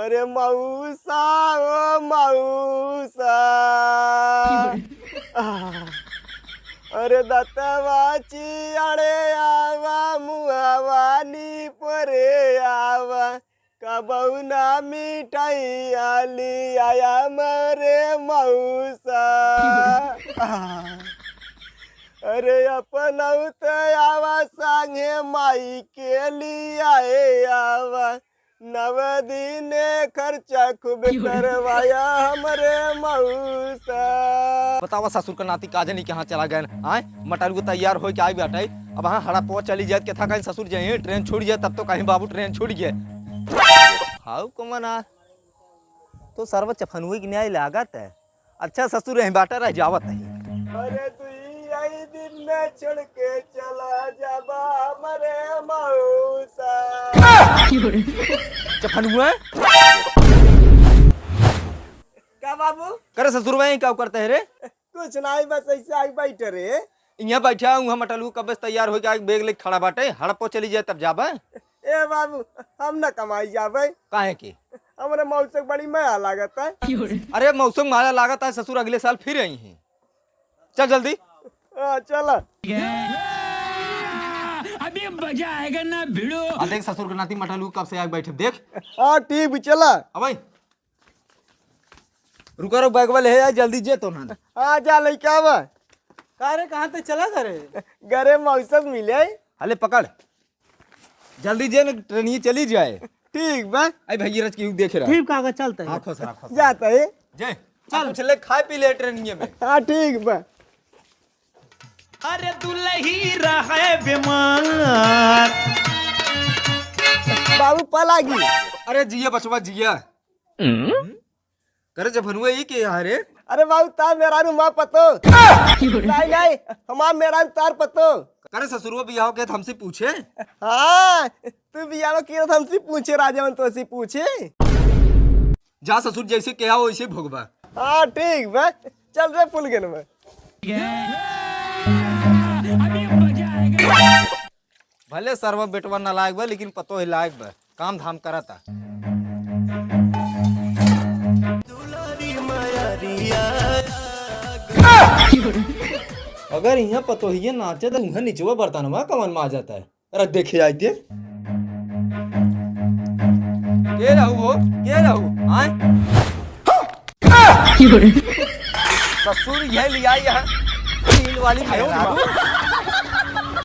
अरे मऊसा ओ मऊसा अरे दत्तवाची अरे आवा मुआवानी परे आवा कबहुना मिठाई आली आया मरे मऊसा अरे अपन आवा सांगे माई के लिए आए आवा नवदीने खर्चा खूब करवाया हमरे मऊसा। बतावा ससुर का नाती काजनी कहाँ चला गए आए मटलू तैयार हो के आई बैठे अब हाँ हड़ा पहुँच चली जाए था कहीं ससुर जाइए ट्रेन छूट जाए तब तो कहीं बाबू ट्रेन छूट गए हाउ कमना तो सर्व चफनुई की न्याय लागत है। अच्छा ससुर यहीं बाटा रह जावत है। अरे तू यही दिन में छोड़ के चला जाबा हमरे मऊसा चफनुआ क्या बाबू करे ससुर वहीं क्या करते है रे कुछ नहीं बस ऐसे आई बैठे रे यहाँ बैठा हूँ मटलू कब तैयार हो जाए बैग लेके खड़ा बाटे हड़पो चली जाए तब जाबा ए बाबू हम न कमाई जाबे काहे की हमरे मौसम बड़ी माया लागत है। अरे मौसम माया लागत है ससुर अगले साल फिर आई हैं चल जल्दी चल अभी मजा आएगा ना भिड़ो। देख ससुर के नाती मटलू कब से आगे बैठे देख हाँ ठीक चला अब भाई रुका रुक बैग वाले है जल्दी जे तो ना हाँ जा लइका बा कारे कहाँ तक चला करे घरे मौसम मिले हले पकड़ जल्दी जे न ट्रेन चली जाए ठीक बा आई भैया रच की देख रहा ठीक कागज चलते है आंखों से आंखों से जाता है जय चल चले खाए पी ले ट्रेन में हाँ ठीक बा अरे दुल्ही रहे बीमार बाबू पलागी अरे जिया बचवा जिया करे जब भनुआ ही के यहाँ रे अरे बाबू तार मेरा माँ पतो नहीं नहीं हमार मेरा तार पतो करे ससुरवा बियाह के हमसे पूछे हाँ तू बियाह की हमसे पूछे राजा तो से पूछे जा ससुर जैसे क्या वैसे भोगबा हाँ ठीक बा चल रे फुलगन में अभी मजा आएगा। भले सर्व बेटवा न लायक बा लेकिन पतो ही लायक बा काम धाम करता अगर यहाँ पतो ही नाचे तो उन्हें निचवा बर्तन में कमन में आ जाता है अरे देखे आई दे के रहू आए ससुर यह लिया यहाँ वाली